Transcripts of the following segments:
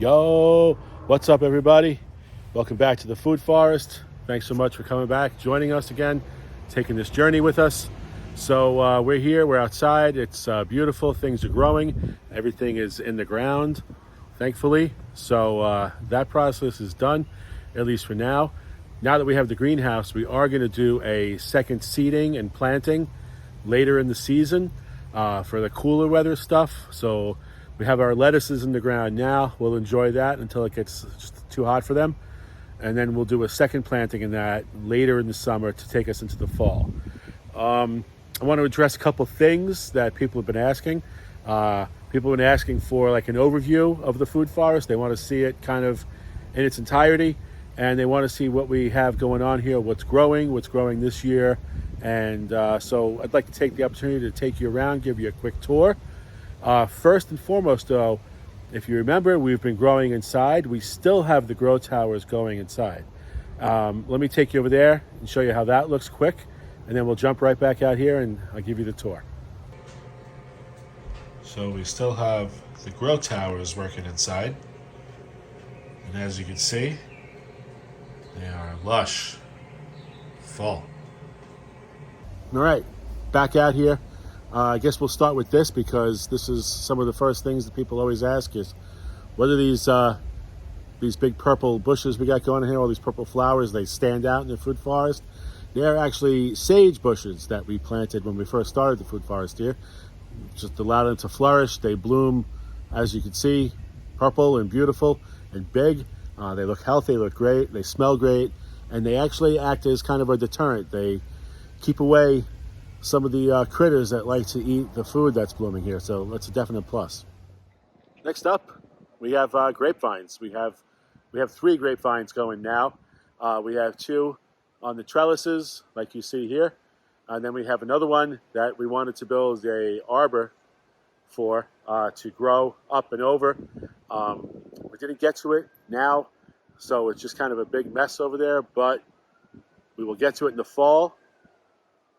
Yo, what's up everybody? Welcome back to the Food Forest. Thanks so much for coming back, joining us again, taking this journey with us. So we're here, we're outside, it's beautiful, things are growing, everything is in the ground, thankfully. So that process is done, at least for now. Now that we have the greenhouse, we are gonna do a second seeding and planting later in the season for the cooler weather stuff. So we have our lettuces in the ground now. We'll enjoy that until it gets just too hot for them. And then we'll do a second planting in that later in the summer to take us into the fall. I want to address a couple things that people have been asking. People have been asking for like an overview of the food forest. They want to see it kind of in its entirety. And they want to see what we have going on here, what's growing this year. And so I'd like to take the opportunity to take you around, give you a quick tour. First and foremost, though, if you remember, we've been growing inside. We still have the grow towers going inside. Let me take you over there and show you how that looks quick, and then we'll jump right back out here and I'll give you the tour. So we still have the grow towers working inside. And as you can see, they are lush, full. All right, back out here. I guess we'll start with this because this is some of the first things that people always ask is, what are these big purple bushes we got going on here, all these purple flowers, they stand out in the food forest. They're actually sage bushes that we planted when we first started the food forest here. Just allowed them to flourish. They bloom, as you can see, purple and beautiful and big. They look healthy, they look great, they smell great, and they actually act as kind of a deterrent. They keep away some of the critters that like to eat the food that's blooming here, so that's a definite plus. Next up, we have grapevines. We have 3 grapevines going now. We have 2 on the trellises, like you see here, and then we have another one that we wanted to build a arbor for to grow up and over. We didn't get to it now, so it's just kind of a big mess over there, but we will get to it in the fall.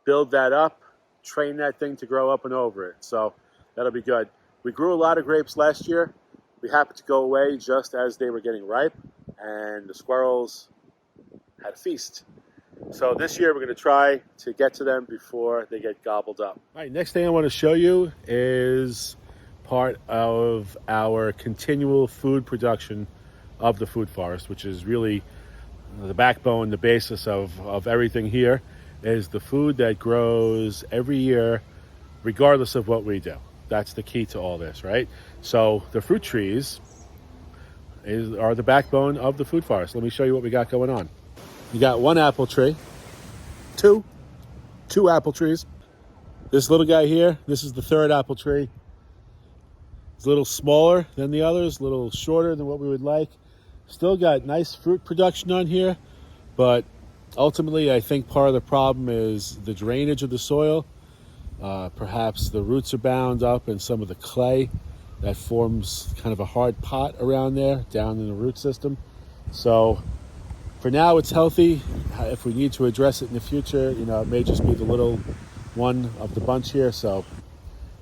Build that up, train that thing to grow up and over it. So that'll be good. We grew a lot of grapes last year. We happened to go away just as they were getting ripe, and the squirrels had a feast. So this year we're going to try to get to them before they get gobbled up. All right, next thing I want to show you is part of our continual food production of the food forest, which is really the backbone, the basis of everything here. Is the food that grows every year, regardless of what we do. That's the key to all this, right? So the fruit trees are the backbone of the food forest. Let me show you what we got going on. You got 1 apple tree, two apple trees. This little guy here, this is the 3rd apple tree. It's a little smaller than the others, a little shorter than what we would like. Still got nice fruit production on here, but ultimately, I think part of the problem is the drainage of the soil. Perhaps the roots are bound up in some of the clay that forms kind of a hard pot around there, down in the root system. So for now, it's healthy. If we need to address it in the future, it may just be the little one of the bunch here, so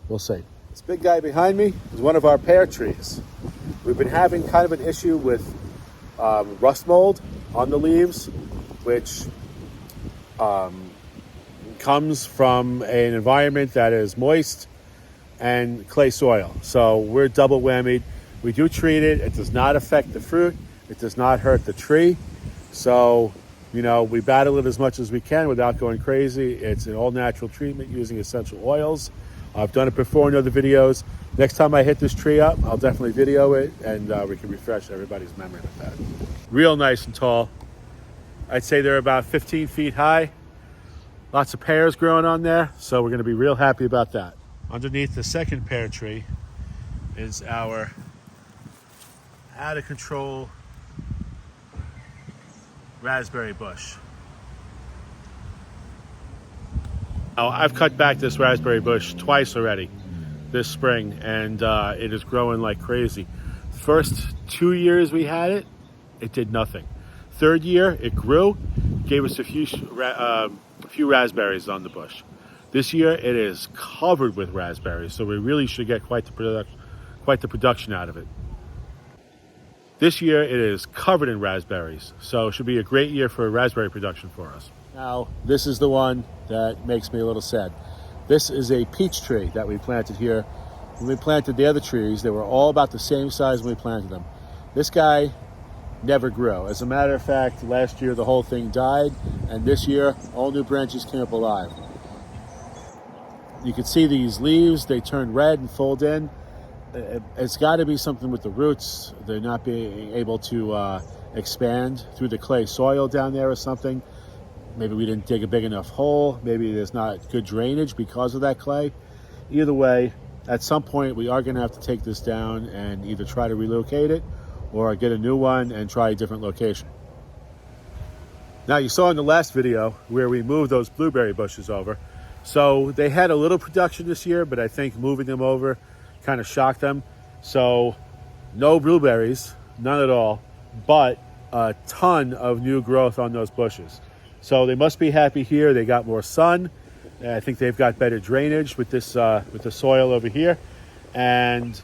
we'll see. This big guy behind me is one of our pear trees. We've been having kind of an issue with rust mold on the leaves, which comes from an environment that is moist and clay soil. So we're double whammied. We do treat it. It does not affect the fruit. It does not hurt the tree. So, we battle it as much as we can without going crazy. It's an all-natural treatment using essential oils. I've done it before in other videos. Next time I hit this tree up, I'll definitely video it, and we can refresh everybody's memory with that. Real nice and tall. I'd say they're about 15 feet high. Lots of pears growing on there, so we're going to be real happy about that. Underneath the second pear tree is our out-of-control raspberry bush. Now, I've cut back this raspberry bush twice already this spring, and it is growing like crazy. First 2 years we had it, it did nothing. 3rd year, it grew, gave us a few raspberries on the bush. This year, it is covered with raspberries, so we really should get quite the production out of it. This year it is covered in raspberries, so it should be a great year for raspberry production for us. Now, this is the one that makes me a little sad. This is a peach tree that we planted here. When we planted the other trees, they were all about the same size when we planted them. This guy never grew. As a matter of fact, last year the whole thing died, and this year all new branches came up alive. You can see these leaves, they turn red and fold in. It's got to be something with the roots. They're not being able to expand through the clay soil down there or something. Maybe we didn't dig a big enough hole. Maybe there's not good drainage because of that clay. Either way, at some point we are going to have to take this down and either try to relocate it or get a new one and try a different location. Now, you saw in the last video where we moved those blueberry bushes over. So they had a little production this year, but I think moving them over kind of shocked them. So no blueberries, none at all, but a ton of new growth on those bushes. So they must be happy here. They got more sun. I think they've got better drainage with this with the soil over here. And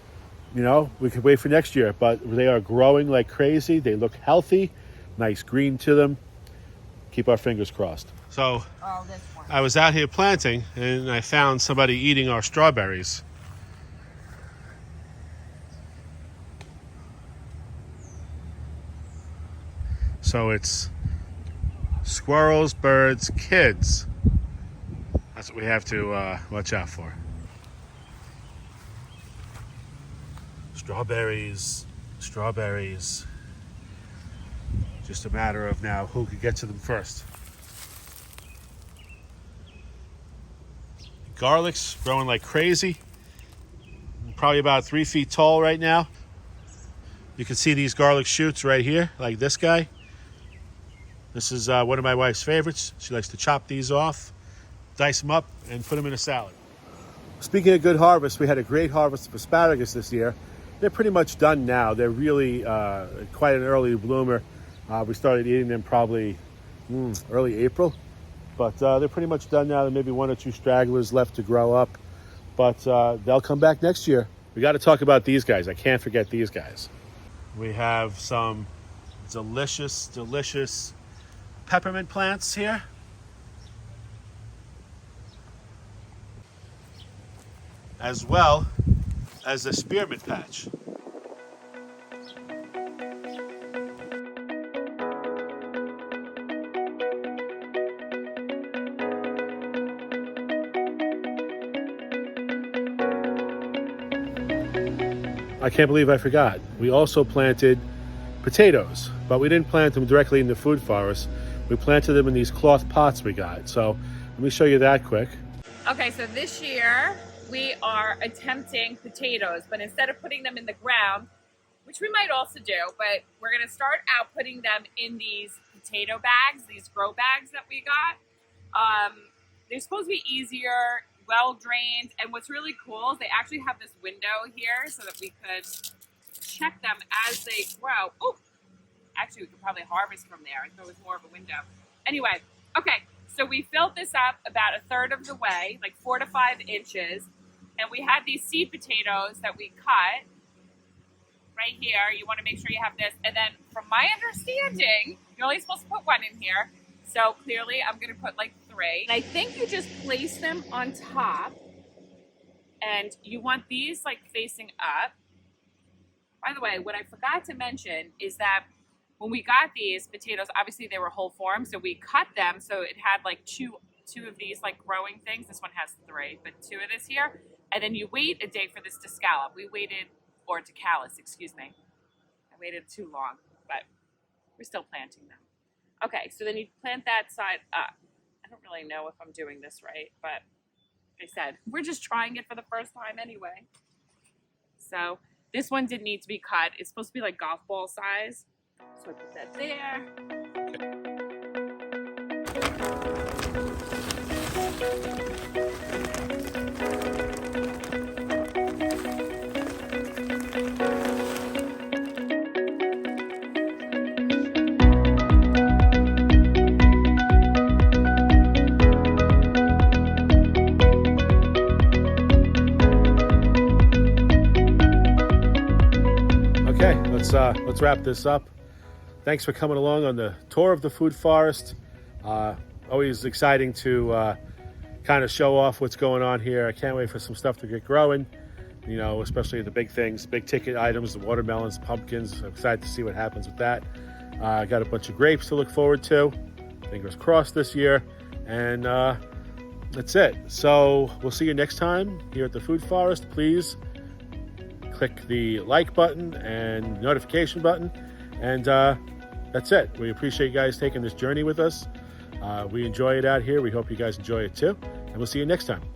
you know, we could wait for next year, but they are growing like crazy. They look healthy, nice green to them. Keep our fingers crossed. So I was out here planting and I found somebody eating our strawberries. So it's squirrels, birds, kids. That's what we have to watch out for. Strawberries, strawberries. Just a matter of now who could get to them first. Garlic's growing like crazy. Probably about 3 feet tall right now. You can see these garlic shoots right here, like this guy. This is one of my wife's favorites. She likes to chop these off, dice them up, and put them in a salad. Speaking of good harvest, we had a great harvest of asparagus this year. They're pretty much done now. They're really quite an early bloomer. We started eating them probably early April, but they're pretty much done now. There may be 1 or 2 stragglers left to grow up, but they'll come back next year. We got to talk about these guys. I can't forget these guys. We have some delicious, delicious peppermint plants here. As well as a spearmint patch. I can't believe I forgot. We also planted potatoes, but we didn't plant them directly in the food forest. We planted them in these cloth pots we got. So let me show you that quick. Okay, so this year we are attempting potatoes, but instead of putting them in the ground, which we might also do, but we're gonna start out putting them in these potato bags, these grow bags that we got. They're supposed to be easier, well drained, and what's really cool is they actually have this window here so that we could check them as they grow. Oh, actually we could probably harvest from there if there was more of a window. Anyway, okay, so we filled this up about 1/3 of the way, like 4 to 5 inches, and we had these seed potatoes that we cut right here. You want to make sure you have this, and then from my understanding, you're only supposed to put 1 in here, so clearly I'm going to put like 3. And I think you just place them on top, and you want these like facing up. By the way, what I forgot to mention is that when we got these potatoes, obviously they were whole form, so we cut them so it had like two of these like growing things. This one has 3, but 2 of this here. And then you wait a day for this to scallop. We waited, or to callus, excuse me. I waited too long, but we're still planting them. Okay, so then you plant that side up. I don't really know if I'm doing this right, but like I said, we're just trying it for the first time anyway. So this one didn't need to be cut. It's supposed to be like golf ball size. So I put that there. let's wrap this up. Thanks for coming along on the tour of the food forest. Always exciting to kind of show off what's going on here. I can't wait for some stuff to get growing, you know, especially the big things, big ticket items, the watermelons, pumpkins. I'm excited to see what happens with that. I got a bunch of grapes to look forward to. Fingers crossed this year. And that's it. So we'll see you next time here at the Food Forest. Please click the like button and notification button. And that's it. We appreciate you guys taking this journey with us. We enjoy it out here. We hope you guys enjoy it too. And we'll see you next time.